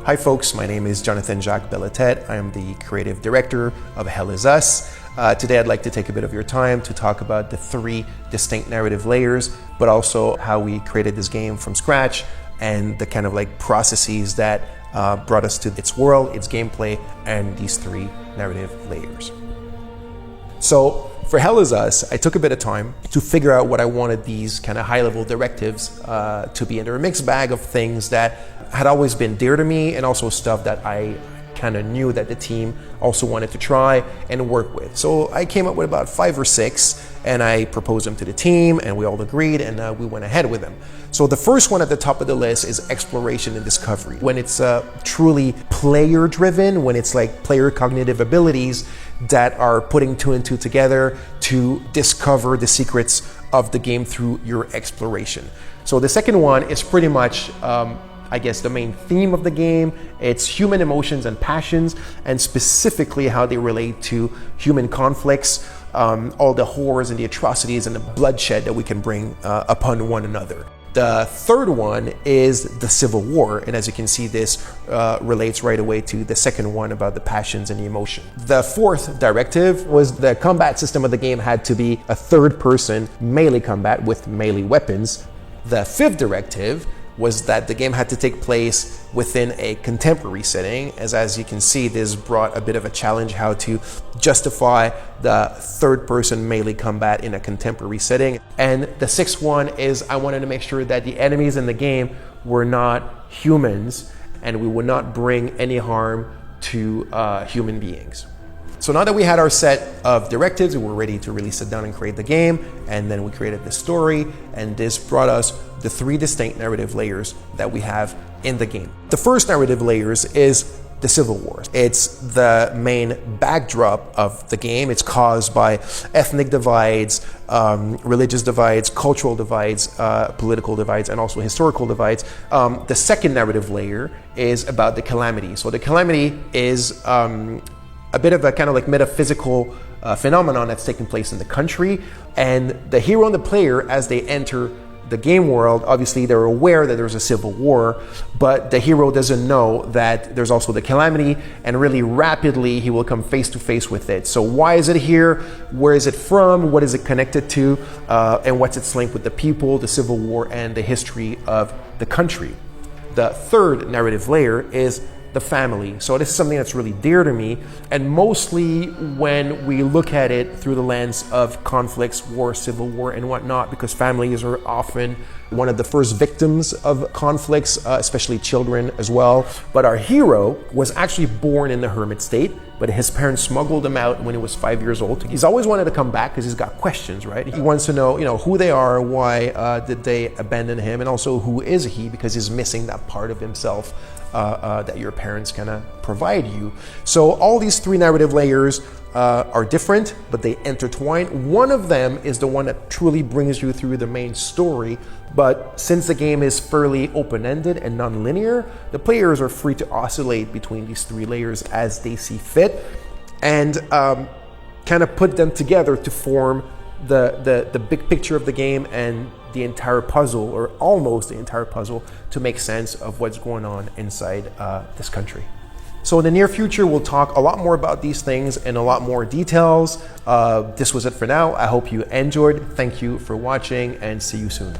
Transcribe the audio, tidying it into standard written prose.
Hi folks, my name is Jonathan Jacques Bellatet. I am the creative director of Hell Is Us. Today I'd like to take a bit of your time to talk about the 3 distinct narrative layers, but also how we created this game from scratch and the kind of like processes that brought us to its world, its gameplay, and these 3 narrative layers. So for Hell Is Us, I took a bit of time to figure out what I wanted these kind of high-level directives to be. And they're a mixed bag of things that had always been dear to me and also stuff that I kind of knew that the team also wanted to try and work with. So I came up with about 5 or 6 and I proposed them to the team and we all agreed and we went ahead with them. So the first one at the top of the list is exploration and discovery. When it's truly player driven, when it's like player cognitive abilities that are putting 2 and 2 together to discover the secrets of the game through your exploration. So the second one is pretty much I guess the main theme of the game. It's human emotions and passions, and specifically how they relate to human conflicts, all the horrors and the atrocities and the bloodshed that we can bring upon one another. The third one is the Civil War, and as you can see, this relates right away to the second one about the passions and the emotion. The fourth directive was the combat system of the game had to be a third-person melee combat with melee weapons. The fifth directive was that the game had to take place within a contemporary setting. As you can see, this brought a bit of a challenge how to justify the third-person melee combat in a contemporary setting. And the sixth one is I wanted to make sure that the enemies in the game were not humans and we would not bring any harm to human beings. So now that we had our set of directives, we were ready to really sit down and create the game, and then we created the story, and this brought us the 3 distinct narrative layers that we have in the game. The first narrative layers is the Civil War. It's the main backdrop of the game. It's caused by ethnic divides, religious divides, cultural divides, political divides, and also historical divides. The second narrative layer is about the calamity. So the calamity is a bit of a kind of like metaphysical phenomenon that's taking place in the country, and the hero and the player, as they enter the game world, obviously they're aware that there's a civil war, but the hero doesn't know that there's also the calamity, and really rapidly he will come face to face with it. So why is it here? Where is it from? What is it connected to? And what's its link with the people, the civil war, and the history of the country? The third narrative layer is the family. So this is something that's really dear to me, and mostly when we look at it through the lens of conflicts, war, civil war, and whatnot, because families are often one of the first victims of conflicts, especially children as well. But our hero was actually born in the hermit state, but his parents smuggled him out when he was 5 years old. He's always wanted to come back because he's got questions, right? He wants to know, who they are, why did they abandon him, and also who is he, because he's missing that part of himself that your parents kind of provide you. So all these 3 narrative layers are different, but they intertwine. One of them is the one that truly brings you through the main story, but since the game is fairly open-ended and non-linear, the players are free to oscillate between these 3 layers as they see fit, and kind of put them together to form the big picture of the game and the entire puzzle, or almost the entire puzzle, to make sense of what's going on inside this country. So in the near future, we'll talk a lot more about these things and a lot more details. This was it for now. I hope you enjoyed. Thank you for watching, and see you soon.